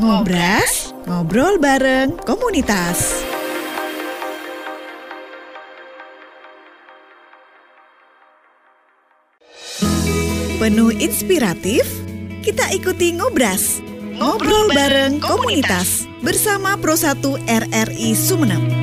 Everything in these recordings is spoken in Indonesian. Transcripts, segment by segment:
Ngobras, ngobrol bareng komunitas. Penuh inspiratif, kita ikuti Ngobras, ngobrol bareng komunitas bersama Pro 1 RRI Sumeneb.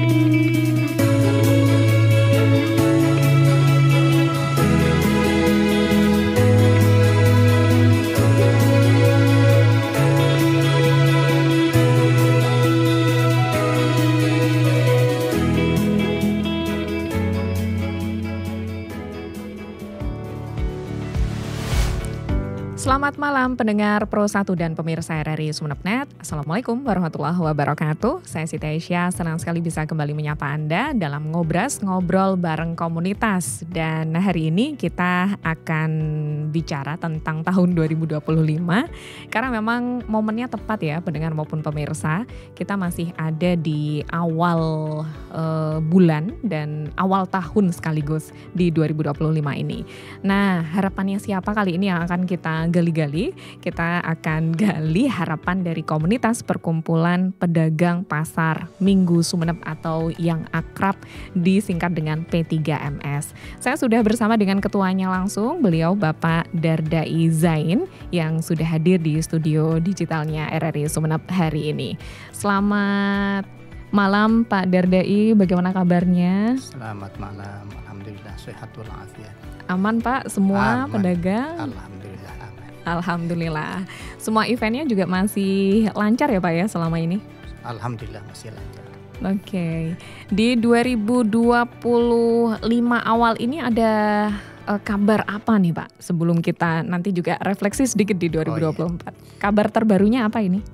Selamat malam pendengar Pro 1 dan pemirsa RRI Sumeneb.net. Assalamualaikum warahmatullahi wabarakatuh. Saya Siti Aisyah, senang sekali bisa kembali menyapa Anda dalam Ngobras, ngobrol bareng komunitas. Dan hari ini kita akan bicara tentang tahun 2025. Karena memang momennya tepat ya pendengar maupun pemirsa. Kita masih ada di awal bulan dan awal tahun sekaligus di 2025 ini. Nah, harapannya siapa kali ini yang akan kita gali-gali? Kita akan gali harapan dari komunitas perkumpulan pedagang pasar Minggu Sumeneb atau yang akrab disingkat dengan P3MS. Saya sudah bersama dengan ketuanya langsung, beliau Bapak Dardai Zain yang sudah hadir di studio digitalnya RRI Sumeneb hari ini. Selamat malam Pak Dardai, bagaimana kabarnya? Selamat malam, alhamdulillah sehat walafiat. Aman Pak, semua aman. Pedagang? Alhamdulillah aman. Alhamdulillah. Semua eventnya juga masih lancar ya Pak ya selama ini? Alhamdulillah masih lancar. Oke. Di 2025 awal ini ada kabar apa nih Pak? Sebelum kita nanti juga refleksi sedikit di 2024. Kabar terbarunya apa ini?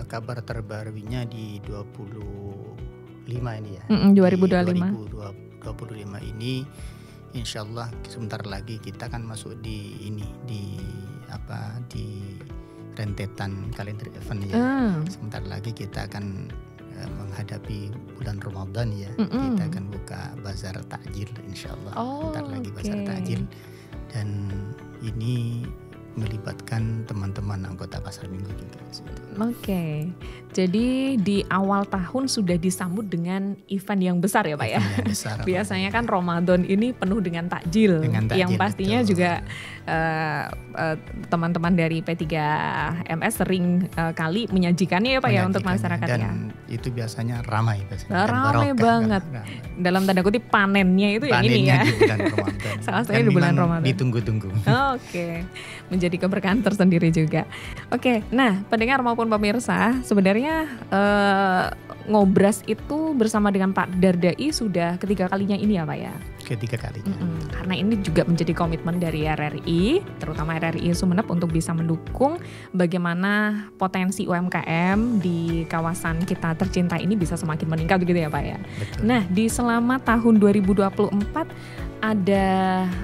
Kabar terbarunya di 2025 ini ya. 2025. 2025 ini insyaallah sebentar lagi kita kan masuk di rentetan kalender event ya. Sebentar lagi kita akan menghadapi bulan Ramadan ya. Kita akan buka bazar takjil insyaallah. Sebentar lagi bazar takjil. Dan ini melibatkan teman-teman anggota Pasar Minggu juga. Oke, jadi di awal tahun sudah disambut dengan event yang besar ya Pak ya? Besar, biasanya kan Ramadan ini penuh dengan takjil, yang pastinya betul. Juga teman-teman dari P3MS sering kali menyajikannya ya Pak ya untuk masyarakat dan ya? Itu biasanya ramai. Ramai banget. Dalam tanda kutip panennya itu yang ini ya? Di bulan Ramadan. Salah satunya di bulan Ramadan. Ditunggu-tunggu. Oke. Menjadi keberkahan tersendiri juga. Oke, nah pendengar maupun pemirsa, sebenarnya Ngobras itu bersama dengan Pak Dardai sudah ketiga kalinya ini ya Pak ya? Ketiga kalinya. Karena ini juga menjadi komitmen dari RRI, terutama RRI Sumeneb untuk bisa mendukung bagaimana potensi UMKM di kawasan kita tercinta ini bisa semakin meningkat begitu ya Pak ya? Betul. Nah, di selama tahun 2024 ada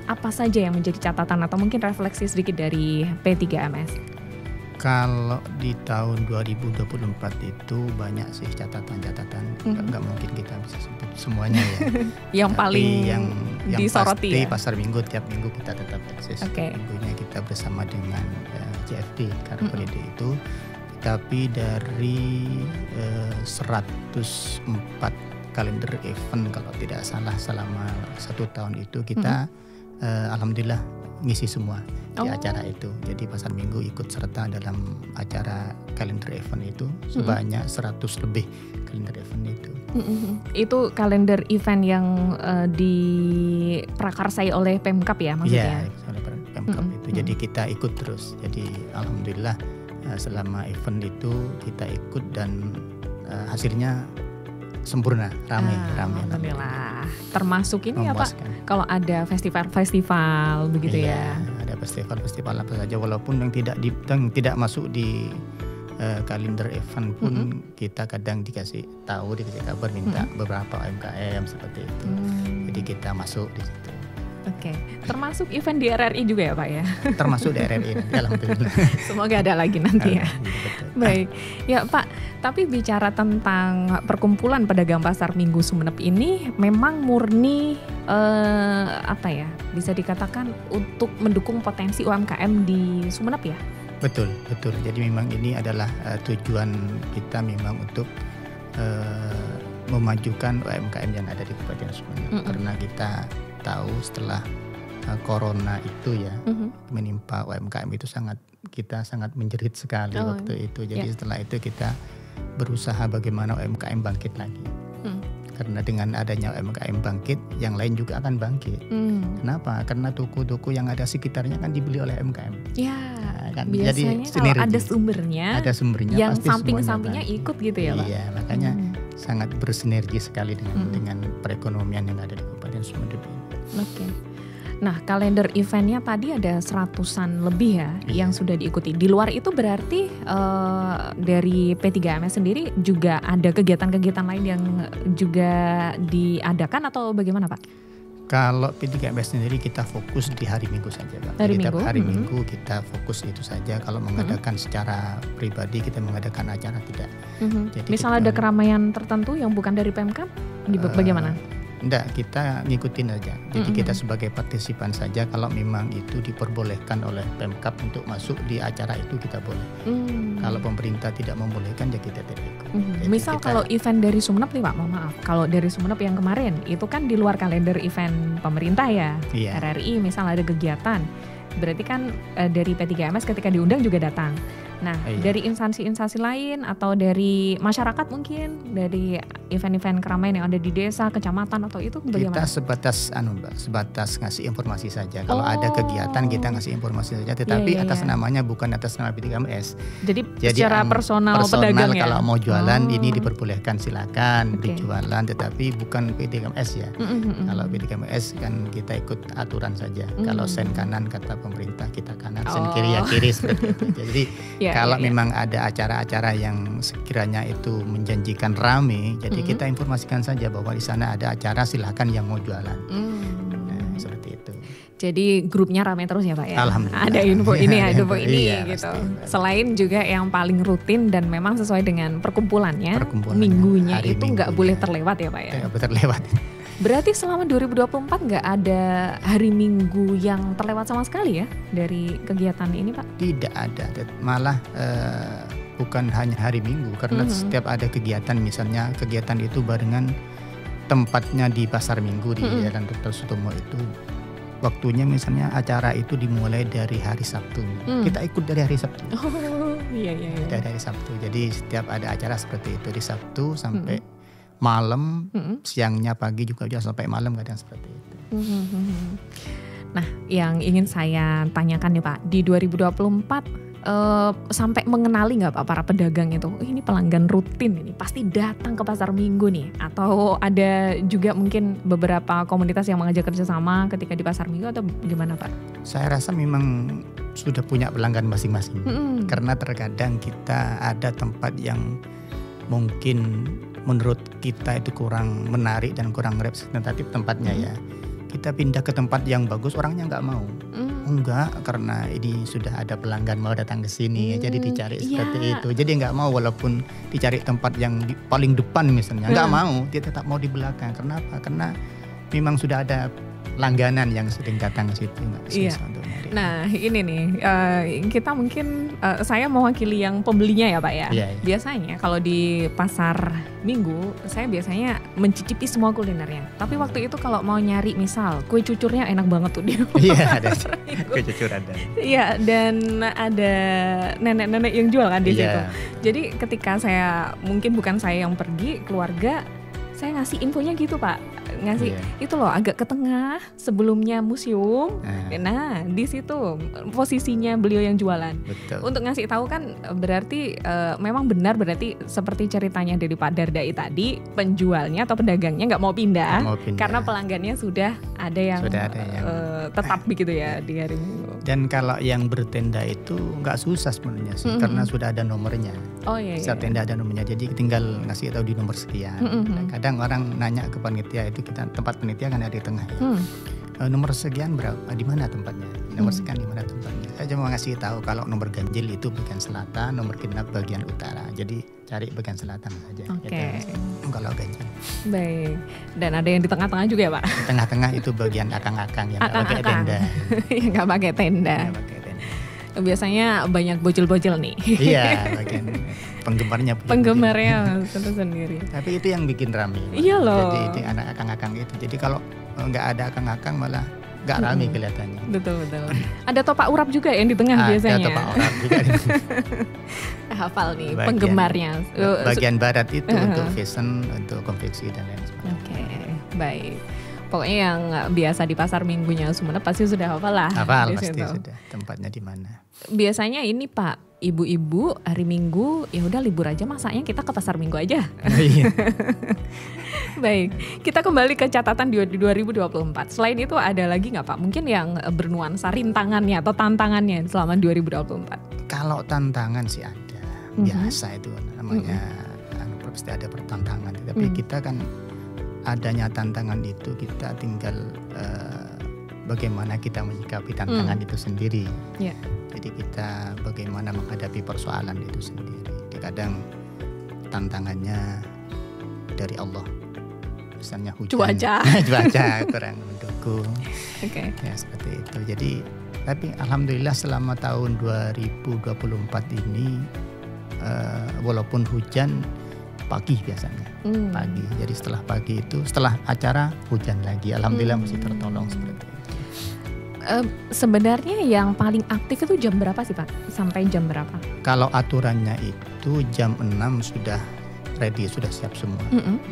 apa saja yang menjadi catatan atau mungkin refleksi sedikit dari P3MS? Kalau di tahun 2024 itu banyak sih catatan-catatan, nggak mungkin kita bisa sebut semuanya ya. Yang paling yang disoroti pasti ya? Pasar Minggu tiap minggu kita tetap eksis. Minggunya kita bersama dengan CFD, Car Free Day itu. Tapi dari 104 kalender event kalau tidak salah selama 1 tahun itu kita alhamdulillah ngisi semua di acara itu. Jadi Pasar Minggu ikut serta dalam acara kalender event itu sebanyak 100 lebih kalender event itu. Itu kalender event yang diprakarsai oleh Pemkab ya maksudnya? Iya, oleh Pemkab itu. Jadi kita ikut terus. Jadi alhamdulillah selama event itu kita ikut dan hasilnya sempurna, ramai. Alhamdulillah. Termasuk ini ya Pak, kalau ada festival-festival begitu ya? Ada festival-festival apa saja, walaupun yang tidak masuk di kalender event pun kita kadang dikasih kabar minta beberapa UMKM seperti itu. Jadi kita masuk di situ. Oke, termasuk event di RRI juga ya Pak ya? Termasuk di RRI, alhamdulillah. Semoga ada lagi nanti ya. Baik, ya Pak, tapi bicara tentang perkumpulan pedagang pasar Minggu Sumeneb ini memang murni bisa dikatakan untuk mendukung potensi UMKM di Sumeneb ya? Betul. Jadi memang ini adalah tujuan kita memang untuk memajukan UMKM yang ada di Kabupaten Sumeneb. Karena kita tahu setelah corona itu ya menimpa UMKM itu kita sangat menjerit sekali waktu itu. Jadi setelah itu kita berusaha bagaimana UMKM bangkit lagi. Karena dengan adanya UMKM bangkit, yang lain juga akan bangkit. Kenapa? Karena toko-toko yang ada sekitarnya kan dibeli oleh UMKM. Ya, kan? biasanya jadi kalau ada sumbernya yang pasti samping-sampingnya ikut gitu ya Pak? Iya, makanya sangat bersinergi sekali dengan perekonomian yang ada di Kabupaten Sumeneb ini. Oke. Nah, kalender eventnya tadi ada 100-an lebih ya yang sudah diikuti. Di luar itu berarti dari P3MS sendiri juga ada kegiatan-kegiatan lain yang juga diadakan atau bagaimana Pak? Kalau P3MS sendiri kita fokus di hari Minggu saja Pak. Hari Minggu kita fokus itu saja. Kalau mengadakan secara pribadi kita mengadakan acara tidak. Jadi misal ada keramaian tertentu yang bukan dari Pemkab, bagaimana? Enggak, kita ngikutin aja. Jadi kita sebagai partisipan saja. Kalau memang itu diperbolehkan oleh Pemkab untuk masuk di acara itu kita boleh. Kalau pemerintah tidak membolehkan ya kita tidak ikut. Misal kalau event dari Sumeneb nih Pak, mohon maaf. Kalau dari Sumeneb yang kemarin itu kan di luar kalender event pemerintah ya. RRI misal ada kegiatan. Berarti kan dari P3MS ketika diundang juga datang. Nah, dari instansi-instansi lain atau dari masyarakat mungkin, dari event-event keramaian yang ada di desa, kecamatan atau itu bagaimana? Kita sebatas ngasih informasi saja. Kalau ada kegiatan kita ngasih informasi saja, tetapi atas namanya bukan atas nama P3MS. Jadi secara personal pedagang ya. Kalau mau jualan ini diperbolehkan silakan dijualan, tetapi bukan P3MS ya. Kalau P3MS kan kita ikut aturan saja. Kalau sen kanan kata pemerintah kita kanan, sen kiri ya kiri seperti itu. Jadi kalau memang ada acara-acara yang sekiranya itu menjanjikan rame, jadi kita informasikan saja bahwa di sana ada acara, silakan yang mau jualan. Nah, seperti itu. Jadi grupnya rame terus ya Pak ya? Alhamdulillah. Ada info ini, info ini gitu. Pasti. Selain juga yang paling rutin dan memang sesuai dengan perkumpulannya minggunya itu nggak boleh terlewat ya Pak ya? Tidak boleh terlewat. Berarti selama 2024 nggak ada hari Minggu yang terlewat sama sekali ya dari kegiatan ini Pak? Tidak ada, malah bukan hanya hari Minggu karena setiap ada kegiatan, misalnya kegiatan itu barengan tempatnya di Pasar Minggu di Jalan Dr. Sutomo itu. Waktunya misalnya acara itu dimulai dari hari Sabtu. Kita ikut dari hari Sabtu. Iya. Dari hari Sabtu. Jadi setiap ada acara seperti itu di Sabtu sampai malam, siangnya pagi juga sampai malam kadang seperti itu. Nah, yang ingin saya tanyakan nih Pak, di 2024 sampai mengenali nggak Pak para pedagang itu? Ini pelanggan rutin ini, pasti datang ke Pasar Minggu nih. Atau ada juga mungkin beberapa komunitas yang mengajak kerjasama ketika di Pasar Minggu atau gimana Pak? Saya rasa memang sudah punya pelanggan masing-masing. Karena terkadang kita ada tempat yang mungkin menurut kita itu kurang menarik dan kurang representatif tempatnya ya. Kita pindah ke tempat yang bagus, orangnya nggak mau. Enggak, karena ini sudah ada pelanggan mau datang ke sini, jadi dicari seperti itu. Jadi nggak mau, walaupun dicari tempat yang paling depan misalnya, nggak mau, dia tetap mau di belakang. Kenapa? Karena memang sudah ada langganan yang sering datang ke situ, nggak susah untuk nyari. Nah ini nih, kita mungkin saya mewakili yang pembelinya ya Pak ya. Biasanya kalau di Pasar Minggu, saya biasanya mencicipi semua kulinernya. Tapi waktu itu kalau mau nyari misal kue cucurnya enak banget tuh dia. Iya ada, kue cucur ada. Iya, dan ada nenek-nenek yang jual kan di situ. Jadi ketika saya, mungkin bukan saya yang pergi, keluarga, saya ngasih infonya gitu Pak. Ngasih itu loh agak ke tengah sebelumnya museum. Nah, di situ posisinya beliau yang jualan. Betul. Untuk ngasih tahu kan berarti memang benar, berarti seperti ceritanya dari Pak Dardai tadi, penjualnya atau pedagangnya nggak mau pindah karena pelanggannya sudah ada yang tetap begitu ya di hari Minggu. Dan kalau yang bertenda itu nggak susah sebenarnya sih, karena sudah ada nomornya. Setiap tenda ada nomornya, jadi tinggal ngasih tahu di nomor sekian. Kadang orang nanya ke panitia itu, kita tempat panitia kan ada di tengah ya. Nomor sekian berapa? Di mana tempatnya? Nomor sekian di mana tempatnya? Saya cuma ngasih tahu kalau nomor ganjil itu bagian selatan, nomor genap bagian utara. Jadi cari bagian selatan saja. Kalau ganjil. Baik. Dan ada yang di tengah-tengah juga ya Pak? Di tengah-tengah itu bagian akang-akang yang nggak pakai tenda. Yang nggak pakai tenda. Biasanya banyak bocil-bocil nih. Iya, bagian penggemarnya. Penggemarnya itu sendiri. Tapi itu yang bikin rame. Iya loh. Jadi anak akang-akang itu. Jadi kalau nggak ada akang-akang malah nggak rame kelihatannya. Betul. Ada topak urap juga yang di tengah biasanya. Ada topak urap juga. Hafal nih penggemarnya. Bagian barat itu untuk fashion, untuk konveksi dan lain sebagainya. Oke, baik. Pokoknya yang biasa di pasar minggunya Sumeneb pasti sudah hafal lah. Hafal pasti sudah. Tempatnya di mana? Biasanya ini Pak, ibu-ibu hari Minggu ya udah libur aja, masaknya kita ke pasar Minggu aja. Iya. Baik, kita kembali ke catatan di 2024. Selain itu ada lagi nggak Pak? Mungkin yang bernuansa rintangannya atau tantangannya selama 2024? Kalau tantangan sih ada, biasa itu namanya. Pasti ada pertantangan. Tapi kita kan adanya tantangan itu kita tinggal bagaimana kita menyikapi tantangan itu sendiri. Yeah. Jadi kita bagaimana menghadapi persoalan itu sendiri. Kadang tantangannya dari Allah. Misalnya hujan, cuaca kurang mendukung. Okay. Ya seperti itu. Jadi tapi alhamdulillah selama tahun 2024 ini walaupun hujan pagi biasanya. Pagi. Jadi setelah pagi itu setelah acara hujan lagi. Alhamdulillah masih tertolong seperti itu. Sebenarnya yang paling aktif itu jam berapa sih Pak? Sampai jam berapa? Kalau aturannya itu jam 6 sudah ready, sudah siap semua.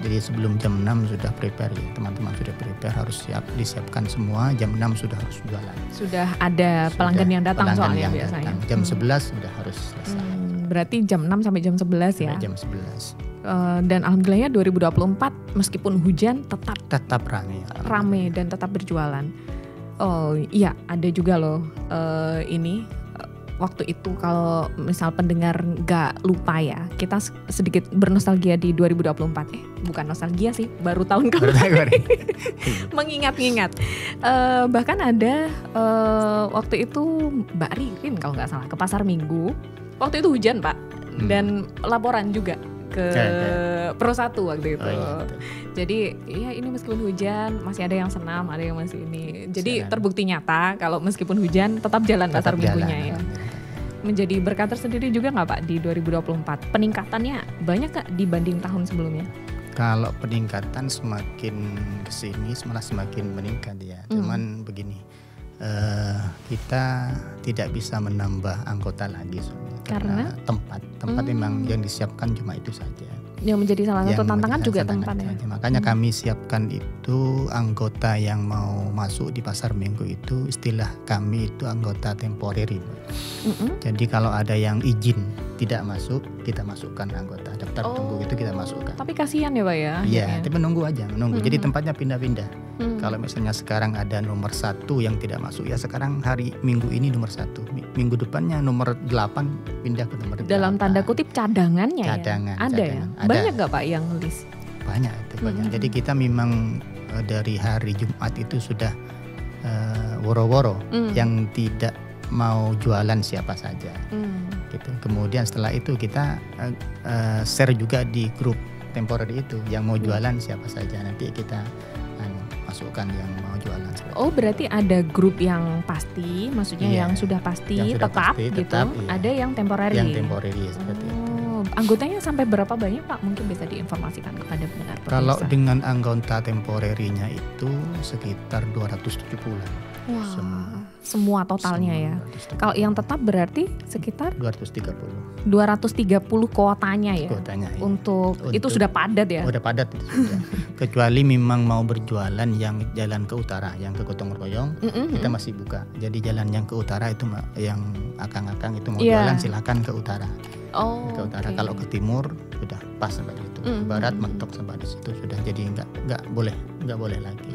Jadi sebelum jam 6 sudah prepare ya. Teman-teman sudah prepare, harus disiapkan semua. Jam 6 sudah harus jualan. Sudah ada pelanggan yang datang soalnya biasanya. Jam 11 sudah harus selesai. Berarti jam 6 sampai jam 11 ya? Sampai jam 11. Dan alhamdulillahnya 2024 meskipun hujan tetap rame dan tetap berjualan. Oh iya, ada juga loh ini waktu itu kalau misal pendengar nggak lupa ya, kita sedikit bernostalgia di 2024. Bukan nostalgia sih, baru tahun kemarin. Mengingat-ingat. Bahkan ada waktu itu Mbak Ririn kalau nggak salah ke pasar Minggu. Waktu itu hujan Pak, dan laporan juga ke Pro 1 waktu itu. Jadi ya ini meskipun hujan masih ada yang senam, ada yang masih ini. Jadi terbukti nyata kalau meskipun hujan tetap jalan pasar minggunya ya. Menjadi berkat tersendiri juga nggak Pak di 2024? Peningkatannya banyak nggak dibanding tahun sebelumnya? Kalau peningkatan semakin kesini malah semakin meningkat ya. Cuman begini, kita tidak bisa menambah anggota lagi karena tempat memang yang disiapkan cuma itu saja. Yang menjadi salah satu tantangan juga tempatnya. Makanya kami siapkan itu anggota yang mau masuk di pasar Minggu itu, istilah kami itu anggota temporary. Jadi kalau ada yang izin tidak masuk, kita masukkan anggota daftar tunggu itu kita masukkan. Tapi kasihan ya Pak ya? Iya, tapi menunggu. Jadi tempatnya pindah-pindah. Kalau misalnya sekarang ada nomor 1 yang tidak masuk, ya sekarang hari Minggu ini nomor 1, minggu depannya nomor 8 pindah ke nomor 8. Dalam tanda kutip cadangannya ya? Ada ya? Banyak gak Pak yang list? Banyak itu banyak. Jadi kita memang dari hari Jumat itu sudah woro-woro yang tidak mau jualan siapa saja. Gitu. Kemudian setelah itu kita share juga di grup temporary itu yang mau jualan siapa saja, nanti kita masukkan yang mau jualan. Oh berarti ada grup yang pasti, maksudnya yang sudah pasti yang sudah tetap gitu. Iya. Ada yang temporary. Yang temporary seperti itu. Anggotanya sampai berapa banyak Pak? Mungkin bisa diinformasikan kepada pendengar. Kalau dengan anggota temporary-nya itu sekitar 270-an. Wah, semua totalnya ya. Kalau yang tetap berarti sekitar 230 kuotanya ya. Untuk itu sudah padat ya. Sudah padat itu sudah. Kecuali memang mau berjualan yang jalan ke utara, yang ke Gotong Royong, kita masih buka. Jadi jalan yang ke utara itu yang akang-akang itu mau jualan silakan ke utara. Ke utara. Kalau ke timur sudah pas sampai itu. Barat mentok sampai di situ sudah, jadi nggak boleh lagi.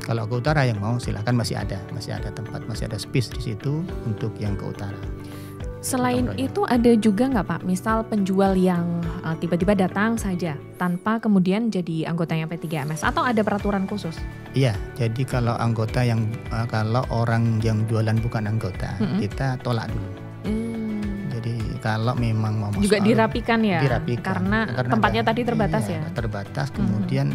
Kalau ke utara yang mau silakan, masih ada tempat, masih ada space di situ untuk yang ke utara. Selain itu ada juga nggak Pak, misal penjual yang tiba-tiba datang saja tanpa kemudian jadi anggotanya P3MS, atau ada peraturan khusus? Iya, jadi kalau anggota kalau orang yang jualan bukan anggota, kita tolak dulu. Jadi kalau memang mau masuk juga dirapikan ya, karena tempatnya tadi terbatas ya. Terbatas, kemudian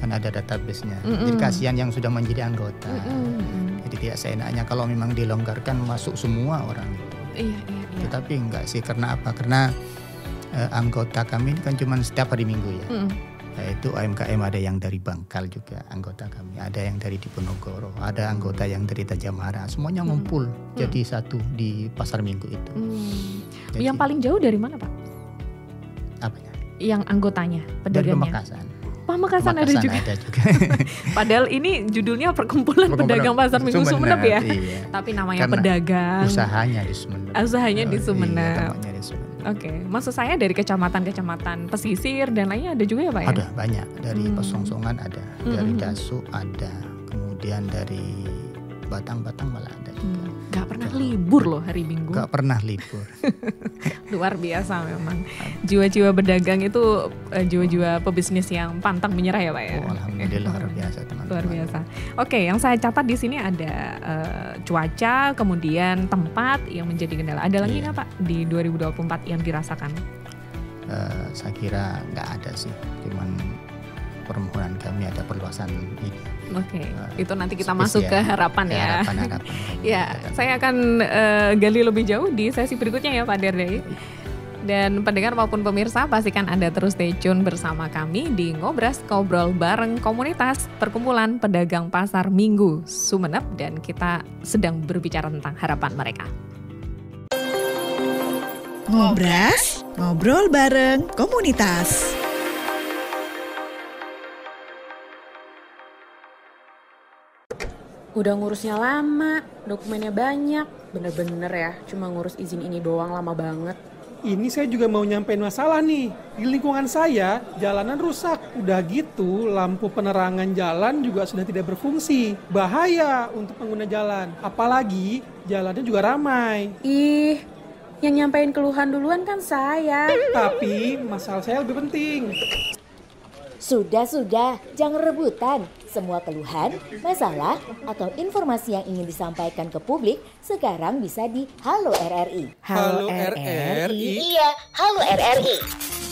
kan ada database-nya. Jadi kasihan yang sudah menjadi anggota. Jadi tidak seenaknya kalau memang dilonggarkan masuk semua orang itu. Iya. Tetapi enggak sih, karena apa? Karena anggota kami ini kan cuma setiap hari Minggu ya. Yaitu UMKM, ada yang dari Bangkal juga anggota kami, ada yang dari Diponegoro, ada anggota yang dari Tajamara, semuanya ngumpul jadi satu di pasar Minggu itu. Jadi, yang paling jauh dari mana Pak? Apanya? Yang anggotanya, pedagangnya? Dari Pamekasan. Pamekasan ada juga. Padahal ini judulnya Perkumpulan Pedagang Pasar Minggu Sumeneb ya. Iya. Tapi namanya karena pedagang. Usahanya di Sumeneb. Di Sumeneb. Iya, di Sumeneb. Oke, maksud saya dari kecamatan-kecamatan pesisir dan lainnya ada juga ya Pak ya? Ada banyak, dari Pesongsongan ada, dari Dasu ada, kemudian dari Batang malah ada juga. Gak pernah libur loh hari Minggu. Gak pernah libur. Luar biasa memang. Jiwa-jiwa pedagang itu jiwa-jiwa pebisnis yang pantang menyerah ya Pak ya. Alhamdulillah luar biasa teman-teman. Luar biasa. Oke, yang saya catat di sini ada cuaca, kemudian tempat yang menjadi kendala. Ada lagi nggak Pak di 2024 yang dirasakan? Saya kira nggak ada sih, cuman permohonan kami ada perluasan ini. Oke, itu nanti kita masuk ke harapan ya. Harapan. Ya, saya akan gali lebih jauh di sesi berikutnya ya Pak Dardai. Dan pendengar maupun pemirsa, pastikan Anda terus stay tune bersama kami di Ngobras, ngobrol bareng komunitas Perkumpulan Pedagang Pasar Minggu Sumeneb, dan kita sedang berbicara tentang harapan mereka. Ngobras, ngobrol bareng komunitas. Udah ngurusnya lama, dokumennya banyak, bener-bener ya, cuma ngurus izin ini doang lama banget. Ini saya juga mau nyampein masalah nih. Di lingkungan saya, jalanan rusak. Udah gitu, lampu penerangan jalan juga sudah tidak berfungsi. Bahaya untuk pengguna jalan. Apalagi, jalannya juga ramai. Ih, yang nyampein keluhan duluan kan saya. Tapi, masalah saya lebih penting. Sudah, jangan rebutan. Semua keluhan, masalah, atau informasi yang ingin disampaikan ke publik sekarang bisa di Halo RRI. Halo RRI? Iya, Halo RRI.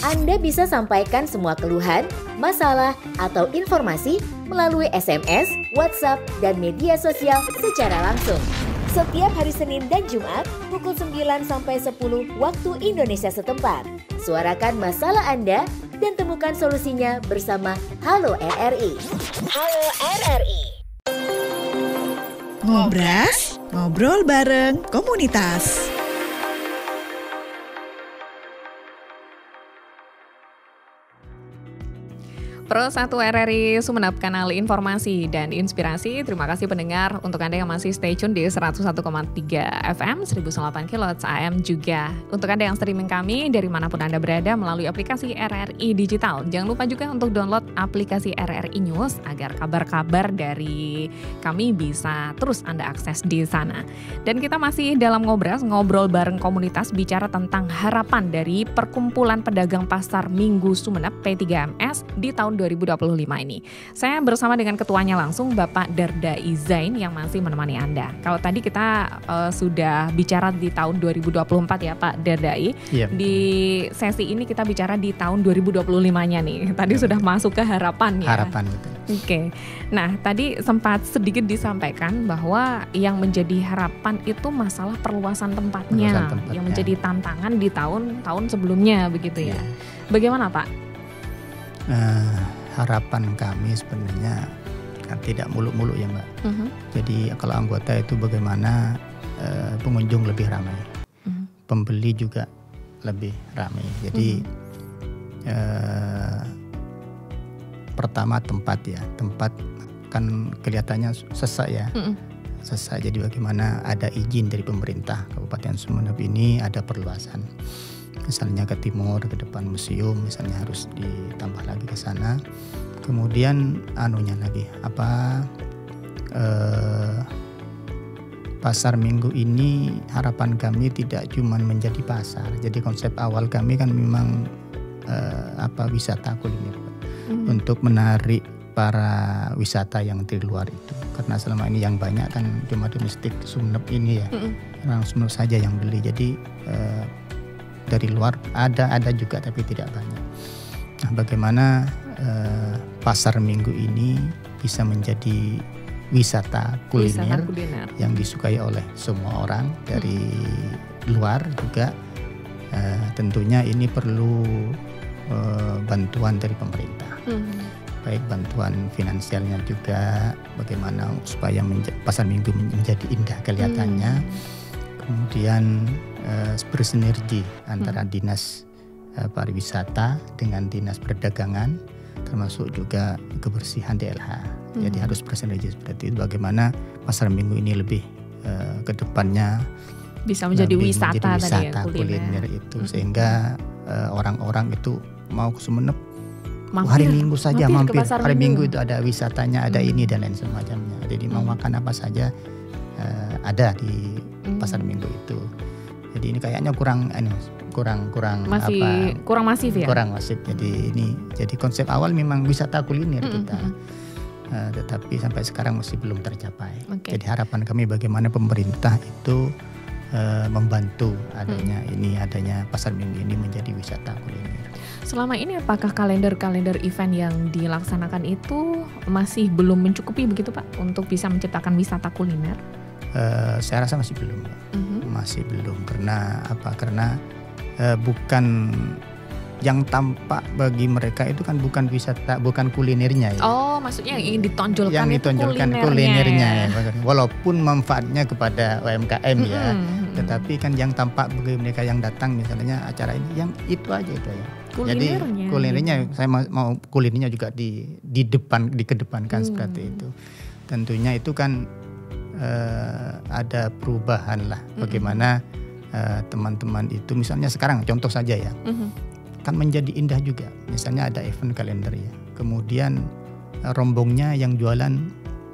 Anda bisa sampaikan semua keluhan, masalah, atau informasi melalui SMS, WhatsApp, dan media sosial secara langsung. Setiap hari Senin dan Jumat pukul 9 sampai 10 waktu Indonesia setempat. Suarakan masalah Anda dan temukan solusinya bersama Halo RRI. Halo RRI. Ngobras, ngobrol bareng komunitas. Pro 1 RRI Sumeneb, kanal informasi dan inspirasi. Terima kasih pendengar untuk Anda yang masih stay tune di 101,3 FM, 1008 kHz AM juga. Untuk Anda yang streaming kami dari manapun Anda berada melalui aplikasi RRI Digital. Jangan lupa juga untuk download aplikasi RRI News agar kabar-kabar dari kami bisa terus Anda akses di sana. Dan kita masih dalam Ngobras, ngobrol bareng komunitas, bicara tentang harapan dari Perkumpulan Pedagang Pasar Minggu Sumeneb P3MS di tahun 2025 ini. Saya bersama dengan ketuanya langsung, Bapak Dardai Zain yang masih menemani Anda. Kalau tadi kita sudah bicara di tahun 2024 ya Pak Dardai. Yep. Di sesi ini kita bicara di tahun 2025-nya nih. Tadi sudah masuk ke harapan ya. Harapan, betul. Oke. Nah, tadi sempat sedikit disampaikan bahwa yang menjadi harapan itu masalah perluasan tempatnya. Yang menjadi tantangan di tahun-tahun sebelumnya begitu ya. Bagaimana Pak? Harapan kami sebenarnya kan tidak muluk-muluk ya Mbak. Jadi kalau anggota itu bagaimana pengunjung lebih ramai, pembeli juga lebih ramai. Jadi pertama tempat kan kelihatannya sesak ya. Sesak, jadi bagaimana ada izin dari pemerintah Kabupaten Sumeneb ini, ada perluasan. Misalnya ke timur, ke depan museum, misalnya harus ditambah lagi ke sana. Kemudian pasar minggu ini harapan kami tidak cuma menjadi pasar. Jadi konsep awal kami kan memang wisata kuliner untuk menarik para wisata yang dari luar itu. Karena selama ini yang banyak kan cuma domestik Sumeneb ini ya, orang Sumeneb saja yang beli. Jadi dari luar ada juga tapi tidak banyak. Nah, bagaimana pasar minggu ini bisa menjadi wisata kuliner yang disukai oleh semua orang dari luar juga. Tentunya ini perlu bantuan dari pemerintah, baik bantuan finansialnya juga, bagaimana supaya pasar minggu menjadi indah kelihatannya. Kemudian bersinergi antara dinas pariwisata dengan dinas perdagangan, termasuk juga kebersihan DLH. Jadi harus bersinergi seperti itu. Bagaimana pasar minggu ini lebih ke depannya bisa menjadi wisata tadi ya, kuliner itu, sehingga orang-orang itu mau ke Sumenep hari Minggu saja mampir. Hari Minggu itu ada wisatanya, ada ini dan lain semacamnya. Jadi mau makan apa saja ada di pasar Minggu itu. Jadi ini kayaknya kurang masif ya. Kurang masif. Jadi konsep awal memang wisata kuliner kita. Tetapi sampai sekarang masih belum tercapai. Jadi harapan kami bagaimana pemerintah itu membantu adanya pasar minggu ini menjadi wisata kuliner. Selama ini apakah kalender event yang dilaksanakan itu masih belum mencukupi begitu Pak untuk bisa menciptakan wisata kuliner? Saya rasa masih belum. Masih belum karena bukan yang tampak bagi mereka itu kan bukan wisata, bukan kulinernya ya. Oh, maksudnya yang ingin ditonjolkan yang itu kulinernya ya. Walaupun manfaatnya kepada UMKM ya. Tetapi kan yang tampak bagi mereka yang datang misalnya acara ini yang itu aja ya. Jadi kulinernya saya mau kulinernya juga dikedepankan seperti itu. Tentunya itu kan ada perubahan lah bagaimana teman-teman itu misalnya sekarang contoh saja ya. Kan menjadi indah juga. Misalnya ada event kalender ya. Kemudian rombongnya yang jualan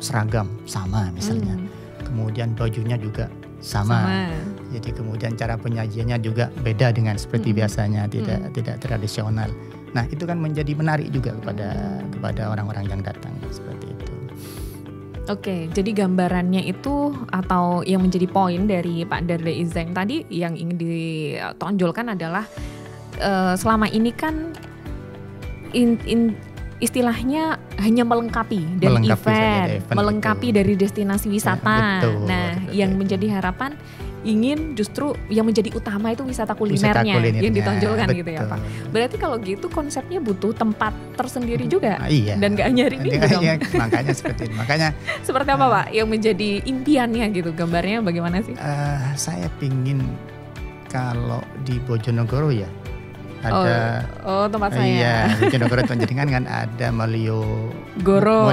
seragam sama misalnya. Kemudian bajunya juga sama. Jadi kemudian cara penyajiannya juga beda dengan seperti biasanya, tidak tradisional. Nah, itu kan menjadi menarik juga kepada orang-orang yang datang seperti itu. Oke, jadi gambarannya itu atau yang menjadi poin dari Pak Darde Izaim tadi yang ingin ditonjolkan adalah selama ini kan istilahnya hanya melengkapi dari event, melengkapi dari destinasi wisata. Yang menjadi harapan ingin justru yang menjadi utama itu wisata kulinernya yang ditonjolkan gitu ya Pak. Berarti kalau gitu konsepnya butuh tempat tersendiri juga dan gak hanya hari Minggu dong. Makanya seperti itu. Seperti apa Pak yang menjadi impiannya gitu, gambarnya bagaimana sih? Saya pingin kalau di Bojonegoro ya ada tempat saya. Iya, Bojonegoro Panjenengan kan ada Malioboro,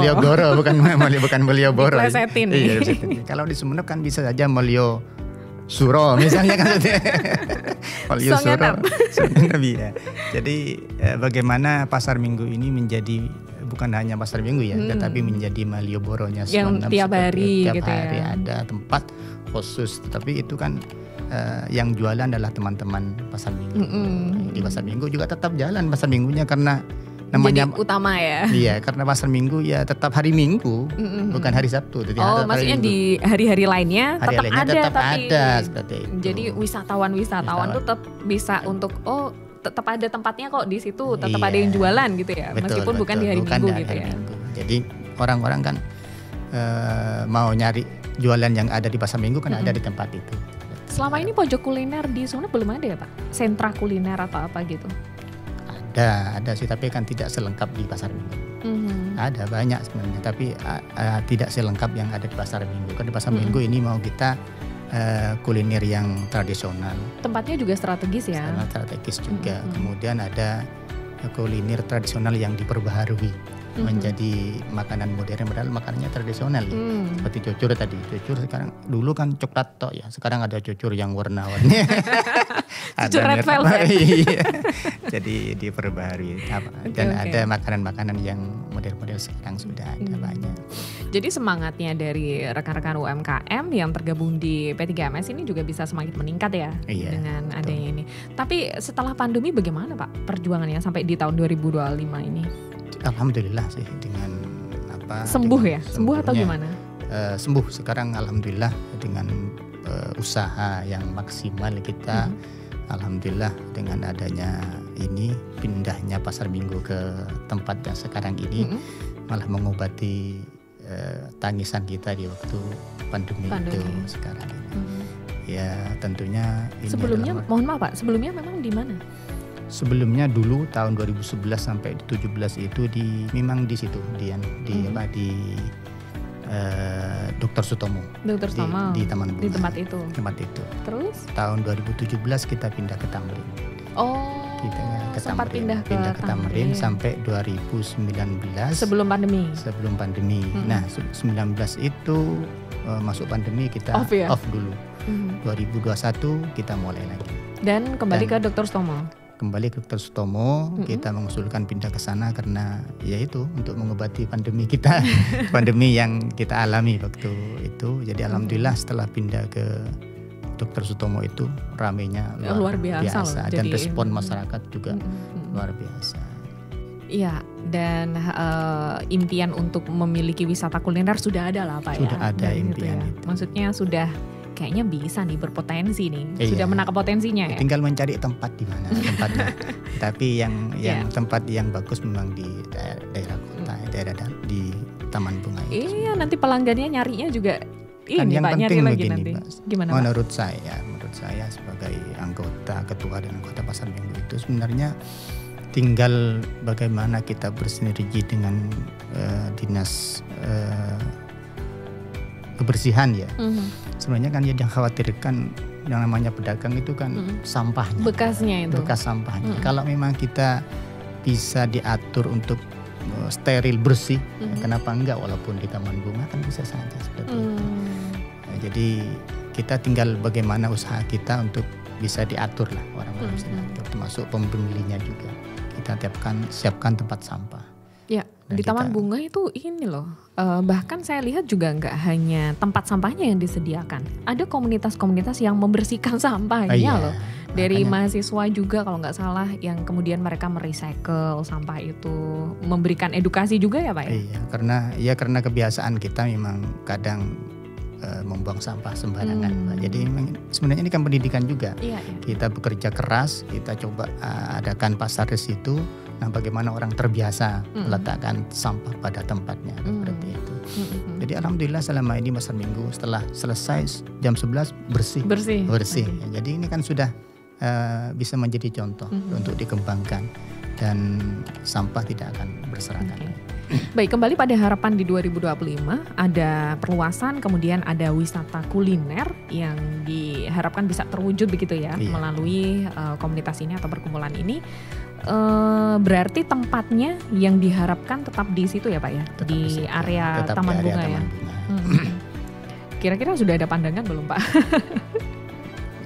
bukan Malioboro. Diplesetin. Iya, kalau di Sumenep kan bisa saja Malio Suro misalnya kan. Malio Suro ya. Jadi bagaimana pasar minggu ini menjadi bukan hanya pasar minggu ya, tetapi menjadi Malioboronya yang tiap hari gitu ya. Ada tempat khusus, tapi itu kan yang jualan adalah teman-teman pasar minggu. Di pasar minggu juga tetap jalan pasar minggunya karena namanya jadi utama ya. Iya, karena pasar minggu ya tetap hari Minggu, bukan hari Sabtu. Jadi maksudnya di hari-hari lainnya tetap ada seperti itu. Jadi wisatawan tuh tetap bisa untuk tetap ada tempatnya kok di situ, tetap ada yang jualan gitu ya. Meskipun bukan di hari Minggu gitu ya. Jadi orang-orang kan mau nyari jualan yang ada di pasar minggu kan ada di tempat itu. Selama ini pojok kuliner di Sumenep belum ada ya Pak? Sentra kuliner atau apa gitu? Ada sih, tapi kan tidak selengkap di pasar minggu. Ada banyak sebenarnya, tapi tidak selengkap yang ada di pasar minggu. Kan di pasar minggu ini mau kita kuliner yang tradisional. Tempatnya juga strategis ya? Strategis juga. Kemudian ada kuliner tradisional yang diperbaharui menjadi makanan modern, padahal makanannya tradisional ya. Seperti cucur tadi. Cucur sekarang, dulu kan coklat tok ya, sekarang ada cucur yang warna-warni. Cucur red velvet. Jadi diperbaharui. Dan ada makanan-makanan yang model-model sekarang sudah ada banyak. Jadi semangatnya dari rekan-rekan UMKM yang tergabung di P3MS ini juga bisa semakin meningkat ya dengan adanya ini. Tapi setelah pandemi bagaimana Pak perjuangannya sampai di tahun 2025 ini? Alhamdulillah sih dengan sembuh ya? Sembuh atau gimana? Sembuh sekarang alhamdulillah dengan usaha yang maksimal kita. Alhamdulillah dengan adanya ini pindahnya Pasar Minggu ke tempat yang sekarang ini malah mengobati tangisan kita di waktu pandemi. Itu sekarang ini. Ya tentunya ini sebelumnya mohon maaf Pak, sebelumnya memang di mana? Sebelumnya dulu tahun 2011 sampai 2017 itu memang di situ di Dr. Sutomo. Dr. Sutomo di Taman Bunga. Di tempat itu. Terus tahun 2017 kita pindah ke Tamrin. Kita sempat pindah ke Tamrin sampai 2019 sebelum pandemi. Nah, 19 itu masuk pandemi kita off dulu. 2021 kita mulai lagi. Dan kembali ke Dr. Sutomo. Kita mengusulkan pindah ke sana karena yaitu untuk mengobati pandemi kita, pandemi yang kita alami waktu itu. Jadi alhamdulillah setelah pindah ke Dr. Sutomo itu ramenya luar biasa dan respon masyarakat juga luar biasa. Iya, dan impian untuk memiliki wisata kuliner sudah ada lah Pak. Sudah ada impian gitu ya. itu. Maksudnya sudah kayaknya bisa nih berpotensi nih. Sudah menangkap potensinya ya. Tinggal mencari tempat di mana tempatnya. Tapi yang tempat yang bagus memang di daerah kota, daerah di Taman Bunga itu. Iya, nanti pelanggannya nyarinya juga kan yang Pak, penting nyari begini, lagi nanti. Gimana Pak? Menurut saya sebagai ketua dan anggota Pasar Minggu itu sebenarnya tinggal bagaimana kita bersinergi dengan dinas kebersihan ya. Sebenarnya kan yang dikhawatirkan yang namanya pedagang itu kan sampahnya. Bekas sampahnya. Kalau memang kita bisa diatur untuk steril bersih, kenapa enggak, walaupun di Taman Bunga kan bisa saja seperti itu. Jadi kita tinggal bagaimana usaha kita untuk bisa diatur lah orang-orang bisa diatur, termasuk pembelinya juga. Kita siapkan tempat sampah. Ya, dan di Taman Bunga itu ini loh, bahkan saya lihat juga nggak hanya tempat sampahnya yang disediakan, ada komunitas-komunitas yang membersihkan sampahnya loh. Dari mahasiswa juga kalau nggak salah, yang kemudian mereka merecycle sampah itu, memberikan edukasi juga ya Pak ya? Iya, karena kebiasaan kita memang kadang membuang sampah sembarangan Mbak. Jadi sebenarnya ini kan pendidikan juga. Kita bekerja keras, kita coba adakan pasar di situ. Nah, bagaimana orang terbiasa meletakkan sampah pada tempatnya seperti itu. Jadi alhamdulillah selama ini Pasar Minggu setelah selesai jam 11 bersih. Ya, jadi ini kan sudah bisa menjadi contoh untuk dikembangkan dan sampah tidak akan berserakan. Baik, kembali pada harapan di 2025, ada perluasan, kemudian ada wisata kuliner yang diharapkan bisa terwujud begitu ya, melalui komunitas ini atau perkumpulan ini. Berarti tempatnya yang diharapkan tetap di situ ya Pak ya, di area Taman Bunga ya. Kira-kira sudah ada pandangan belum Pak?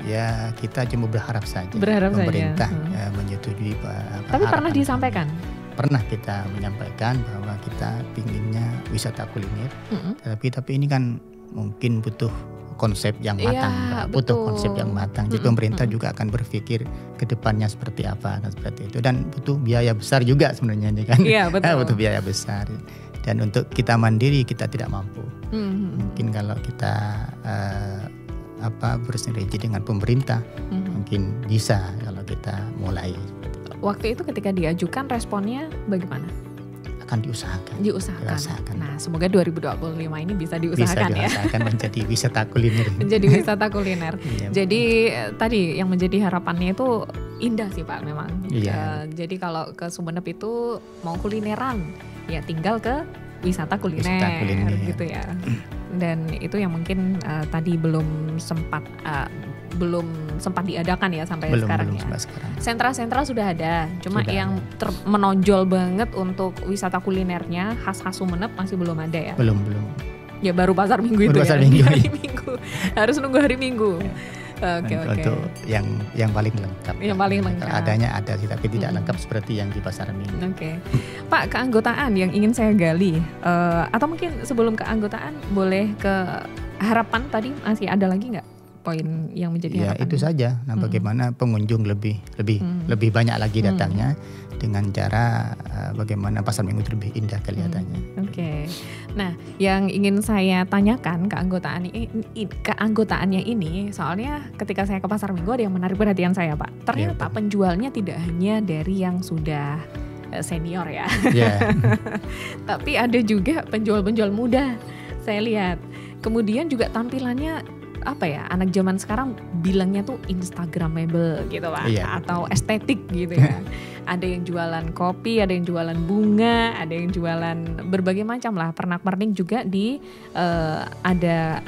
Ya kita cuma berharap saja. Pemerintah menyetujui Pak. Tapi pernah disampaikan? Pernah kita menyampaikan bahwa kita pinginnya wisata kuliner, tapi ini kan mungkin butuh konsep yang matang, konsep yang matang. Jadi pemerintah juga akan berpikir ke depannya seperti apa, kan seperti itu. Dan butuh biaya besar juga sebenarnya ini kan. Iya, betul. Butuh biaya besar. Dan untuk kita mandiri kita tidak mampu. Mungkin kalau kita bersinergi dengan pemerintah, mungkin bisa kalau kita mulai. Waktu itu ketika diajukan responnya bagaimana? Akan diusahakan. Nah, semoga 2025 ini bisa diusahakan ya. Menjadi wisata kuliner. Jadi tadi yang menjadi harapannya itu indah sih Pak memang. Jadi kalau ke Sumeneb itu mau kulineran, ya tinggal ke wisata kuliner. Gitu ya. Dan itu yang mungkin tadi belum sempat diadakan ya sampai sekarang ya. Sentra-sentra sudah ada, cuma yang menonjol banget untuk wisata kulinernya khas-khas Sumeneb masih belum ada ya. Belum. Ya baru Pasar Minggu itu ya. Hari Minggu. Harus nunggu hari Minggu. Oke. Untuk yang paling lengkap. Yang paling lengkap. Adanya ada sih, tapi tidak lengkap seperti yang di Pasar Minggu. Oke. Pak, keanggotaan yang ingin saya gali, atau mungkin sebelum keanggotaan boleh ke harapan tadi, masih ada lagi nggak poin yang menjadi harapan? Ya itu saja. Nah, bagaimana pengunjung lebih banyak lagi datangnya dengan cara bagaimana pasar minggu itu lebih indah kelihatannya. Oke. Nah, yang ingin saya tanyakan keanggotaannya ini, soalnya ketika saya ke pasar minggu ada yang menarik perhatian saya, Pak. Ternyata penjualnya tidak hanya dari yang sudah senior ya, tapi ada juga penjual-penjual muda. Saya lihat. Kemudian juga tampilannya anak zaman sekarang bilangnya tuh Instagramable gitu Pak, atau estetik gitu ya. Ada yang jualan kopi, ada yang jualan bunga, ada yang jualan berbagai macam lah, pernak-pernik juga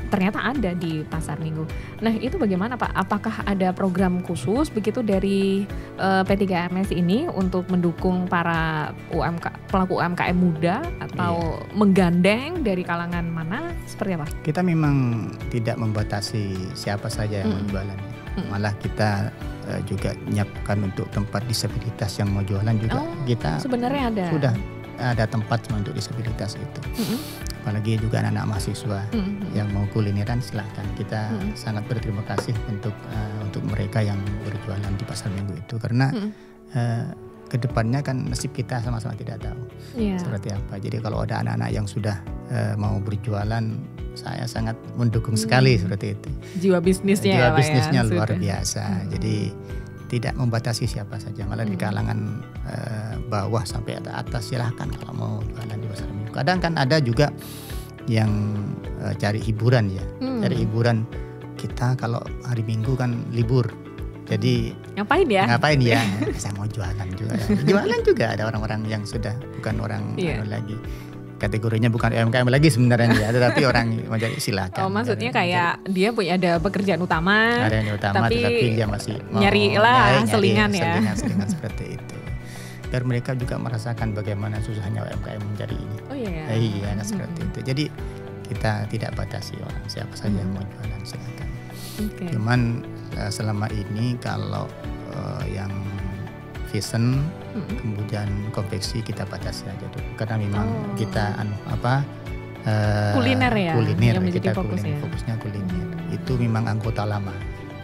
ternyata ada di pasar minggu. Nah itu bagaimana Pak? Apakah ada program khusus begitu dari P3MS ini untuk mendukung para pelaku UMKM muda atau menggandeng dari kalangan mana? Seperti apa? Kita memang tidak membatasi siapa saja yang mau jualan. Malah kita juga menyiapkan untuk tempat disabilitas yang mau jualan juga. Kita sebenarnya sudah ada tempat untuk disabilitas itu. Apalagi juga anak-anak mahasiswa yang mau kulineran, silahkan. Kita sangat berterima kasih untuk mereka yang berjualan di pasar minggu itu, karena kedepannya kan nasib kita sama-sama tidak tahu seperti apa. Jadi kalau ada anak-anak yang sudah mau berjualan, saya sangat mendukung sekali seperti itu. Jiwa bisnisnya luar biasa. Jadi tidak membatasi siapa saja, malah di kalangan bawah sampai atas silahkan kalau mau jualan di pasar minggu. Kadang kan ada juga yang cari hiburan ya, cari hiburan. Kita kalau hari Minggu kan libur, jadi ngapain ya? Saya mau jualan juga. Jualan juga ada orang-orang yang sudah bukan orang lagi. Kategorinya bukan UMKM lagi sebenarnya ya, tetapi orang mau jadi silakan. Maksudnya kayak dia punya ada pekerjaan utama. Ada yang utama, tetapi dia masih nyari selingan ya. Selingan seperti itu. Biar mereka juga merasakan bagaimana susahnya UMKM mencari ini. Iya, seperti itu. Jadi kita tidak batasi orang, siapa saja yang mau jualan silakan. Cuman selama ini kalau yang fashion kemudian konveksi kita batasi aja tuh, karena memang kita kuliner yang menjadi fokusnya kuliner. Itu memang anggota lama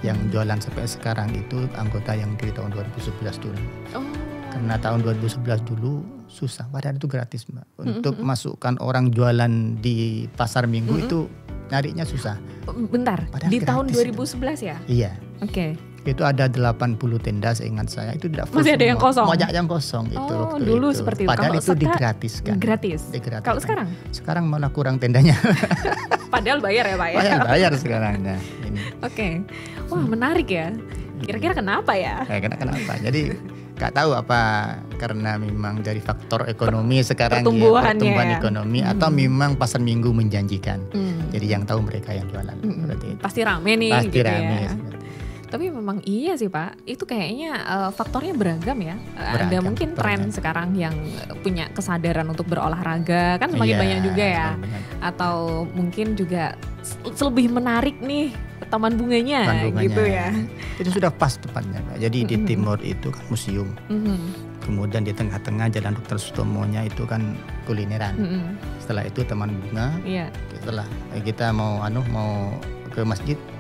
yang jualan sampai sekarang, itu anggota yang dari tahun 2011 dulu. Karena tahun 2011 dulu susah, padahal itu gratis Mbak. Untuk masukkan orang jualan di pasar minggu itu nyarinya susah. Bentar, padahal di tahun 2011 ya? Iya. Oke. Itu ada 80 tenda, seingat saya itu tidak full. Masih ada yang kosong? Banyak yang kosong itu waktu dulu itu. Seperti itu. Padahal itu digratiskan. Gratis. Kalau sekarang? Sekarang malah kurang tendanya. Padahal bayar ya Pak ya? Bayar sekarang. Nah, ini. Oke. Wah menarik ya. Kira-kira kenapa ya? Kenapa? Jadi gak tahu apa karena memang dari faktor ekonomi sekarang pertumbuhan ekonomi atau memang pasar minggu menjanjikan. Jadi yang tahu mereka yang jualan. Pasti rame nih. Pasti gitu rame. Ya. Tapi memang iya sih Pak, itu kayaknya faktornya beragam ya. Ada mungkin tren sekarang yang punya kesadaran untuk berolahraga, kan semakin banyak juga ya. Atau mungkin juga lebih menarik nih taman bunganya gitu ya. Itu sudah pas tepatnya Pak. Jadi di timur itu kan museum. Kemudian di tengah-tengah Jalan Dr. Sutomo-nya itu kan kulineran. Setelah itu taman bunga. Setelah kita mau ke masjidnya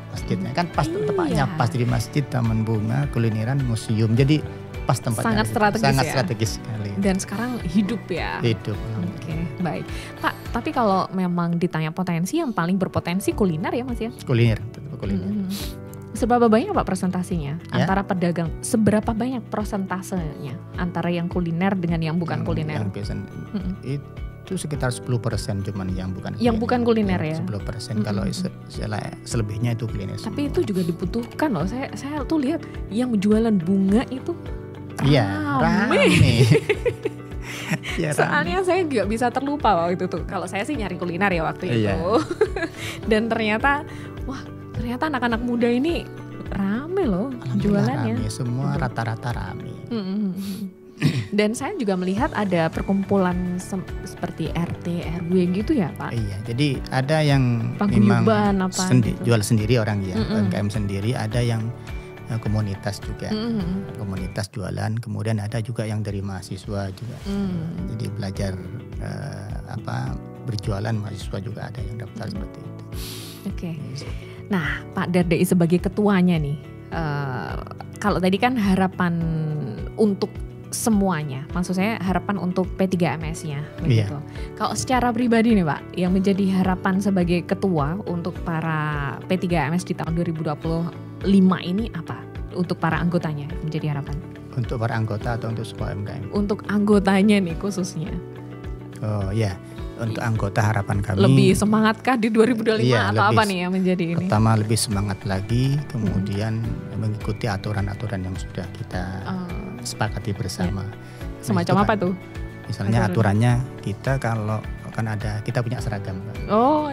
kan pas tempatnya, pas di masjid, taman bunga, kulineran, museum. Jadi pas tempatnya. Sangat strategis sekali. Dan sekarang hidup ya. Hidup. Oke, baik. Pak, tapi kalau memang ditanya potensi, yang paling berpotensi kuliner ya Mas ya? Kuliner. Seberapa banyak Pak presentasinya antara pedagang? Seberapa banyak persentasenya antara yang kuliner dengan yang bukan kuliner? Itu sekitar 10% cuman yang bukan kuliner ya. 10% kalau selebihnya itu kuliner. Tapi itu juga dibutuhkan loh. Saya tuh lihat yang jualan bunga itu rame. Soalnya saya nggak bisa terlupa waktu itu tuh. Kalau saya sih nyari kuliner ya waktu itu. Dan ternyata anak-anak muda ini rame loh jualannya. Rame, semua rata-rata rame. Dan saya juga melihat ada perkumpulan seperti RT, RW gitu ya Pak? Iya, jadi ada yang memang jual sendiri orang ya, UMKM sendiri, ada yang komunitas juga, komunitas jualan, kemudian ada juga yang dari mahasiswa juga. Jadi belajar berjualan mahasiswa juga ada yang daftar seperti itu. Oke. Nah Pak Dardai sebagai ketuanya nih, kalau tadi kan harapan untuk semuanya, maksud saya harapan untuk P3MS-nya begitu. Iya. Kalau secara pribadi nih Pak, yang menjadi harapan sebagai ketua untuk para P3MS di tahun 2025 ini apa? Untuk para anggotanya menjadi harapan? Untuk para anggota atau untuk semua UMKM? Untuk anggotanya nih khususnya. Oh ya, untuk anggota harapan kami lebih semangatkah di 2025 atau apa nih yang menjadi ini? Pertama lebih semangat lagi, kemudian mengikuti aturan-aturan yang sudah kita sepakati bersama. Semacam apa tuh? Misalnya aturannya kita kalau kan kita punya seragam.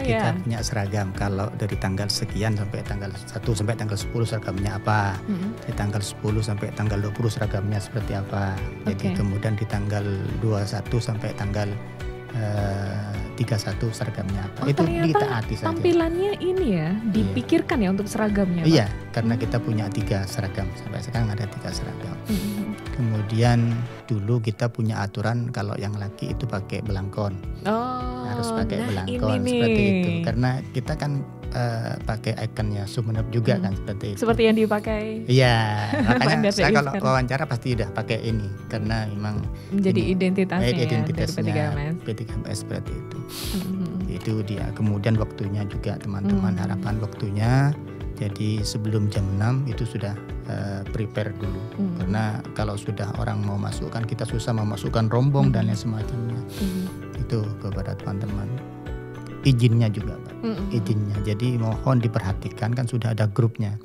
Kita punya seragam. Kalau dari tanggal sekian sampai tanggal 1 sampai tanggal 10 seragamnya apa? Dari tanggal 10 sampai tanggal 20 seragamnya seperti apa? Jadi kemudian di tanggal 21 sampai tanggal 31 seragamnya apa? Itu ditaati saja. Tampilannya ini ya dipikirkan ya untuk seragamnya. Iya, Karena kita punya 3 seragam. Sampai sekarang ada 3 seragam. Kemudian dulu kita punya aturan kalau yang laki itu pakai belangkon. Harus pakai belangkon seperti itu. Karena kita kan pakai ikonnya Sumeneb juga kan seperti itu. Seperti yang dipakai. Iya, makanya saya kalau wawancara pasti udah pakai ini karena memang menjadi identitasnya dari P3MS seperti itu. Itu dia. Kemudian waktunya juga teman-teman harapan waktunya. Jadi sebelum jam 6 itu sudah prepare dulu. Karena kalau sudah orang mau masuk kan kita susah memasukkan rombong dan lain semacamnya. Itu kepada teman-teman. Izinnya juga Pak, izinnya. Jadi mohon diperhatikan kan sudah ada grupnya.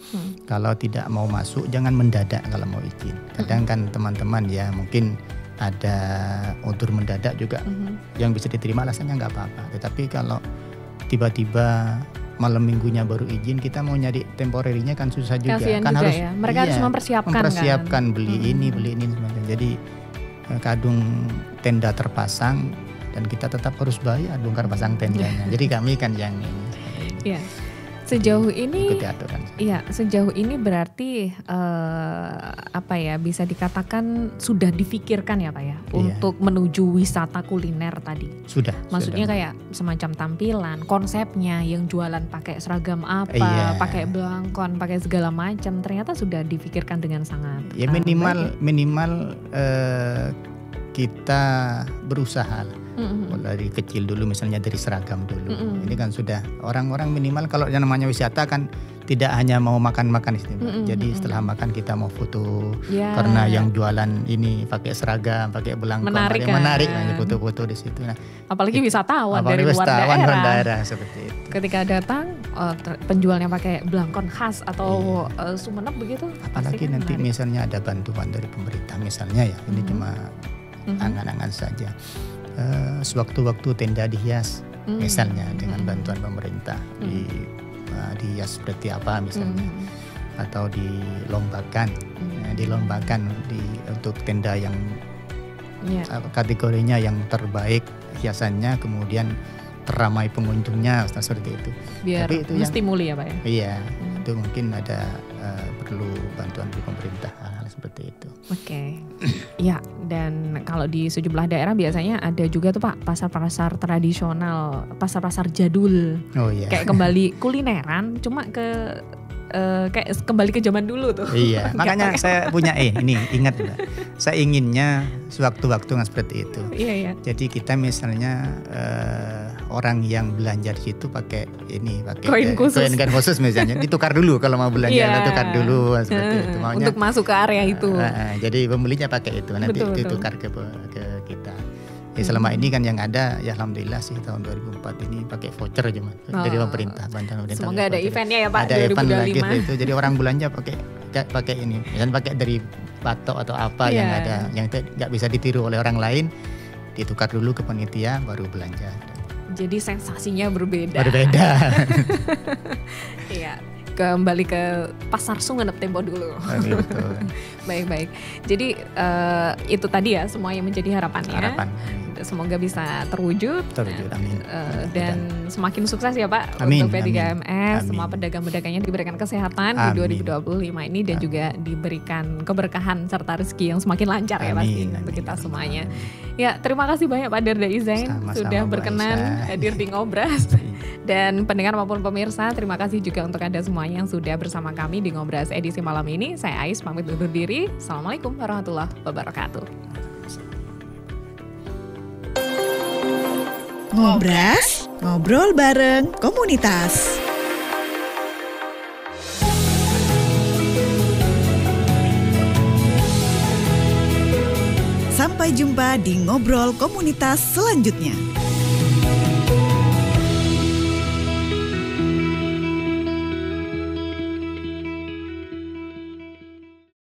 Kalau tidak mau masuk jangan mendadak kalau mau izin. Kadang kan teman-teman ya mungkin ada unsur mendadak juga yang bisa diterima alasannya nggak apa-apa. Tetapi kalau tiba-tiba malam minggunya baru izin, kita mau nyari temporerinya kan susah juga. Kasian kan juga harus ya. Mereka harus mempersiapkan kan? Beli ini semacam. Jadi kadung tenda terpasang dan kita tetap harus bayar bongkar pasang tendanya. Jadi kami kan yang ini. Iya. Sejauh ini, sejauh ini berarti bisa dikatakan sudah difikirkan ya Pak ya untuk menuju wisata kuliner tadi. Sudah. Maksudnya kayak semacam tampilan, konsepnya yang jualan pakai seragam apa, pakai belangkon, pakai segala macam. Ternyata sudah difikirkan dengan sangat. Ya minimal kita berusaha lah. Dari kecil dulu misalnya dari seragam dulu. Ini kan sudah orang-orang minimal kalau yang namanya wisata kan tidak hanya mau makan-makan di sini. Jadi setelah makan kita mau foto karena yang jualan ini pakai seragam, pakai belangkon, menarik foto-foto di situ. Nah, apalagi wisatawan dari luar daerah seperti itu. Ketika datang penjualnya pakai belangkon khas atau Sumeneb begitu. Apalagi nanti misalnya ada bantuan dari pemerintah misalnya ya. Ini cuma angan-angan saja. Sewaktu-waktu tenda dihias misalnya dengan bantuan pemerintah dihias seperti apa misalnya atau dilombakan untuk tenda yang kategorinya yang terbaik hiasannya kemudian teramai pengunjungnya seperti itu. Biar menstimuli ya Pak ya. Iya, itu mungkin ada perlu bantuan dari pemerintah hal seperti itu. Ya, dan kalau di sejumlah daerah biasanya ada juga tuh Pak pasar-pasar tradisional, pasar-pasar jadul. Kayak kembali kulineran, cuma kayak kembali ke zaman dulu tuh. Iya, makanya saya punya ini ingat Mbak. Saya inginnya sewaktu-waktu seperti itu. Iya. Jadi kita misalnya orang yang belanja di situ pakai koin khusus misalnya ditukar dulu kalau mau belanja tukar dulu seperti itu. Maunya, untuk masuk ke area itu. Jadi pembelinya pakai itu nanti ditukar ke kita. Selama ini kan yang ada ya alhamdulillah sih tahun 2004 ini pakai voucher aja dari pemerintah. Semoga ada eventnya ya Pak. Ada event lagi itu. Jadi orang belanja pakai ini, misalnya pakai dari batok atau apa yang ada yang nggak bisa ditiru oleh orang lain, ditukar dulu ke panitia baru belanja. Jadi sensasinya berbeda. Iya. Kembali ke pasar Sumeneb tempo dulu. Baik. Jadi itu tadi ya semua yang menjadi harapannya. semoga bisa terwujud. Amin. Dan semakin sukses ya Pak amin, untuk P3MS. Semua pedagang-pedagangnya diberikan kesehatan di 2025 ini dan juga diberikan keberkahan serta rezeki yang semakin lancar ya pasti untuk kita semuanya. Ya, terima kasih banyak Pak Darda Izain sudah berkenan hadir di Ngobras. Dan pendengar maupun pemirsa, terima kasih juga untuk Anda semuanya yang sudah bersama kami di Ngobras edisi malam ini. Saya Ais pamit undur diri. Assalamualaikum warahmatullahi wabarakatuh. Ngobras, ngobrol bareng komunitas. Sampai jumpa di Ngobrol Komunitas selanjutnya.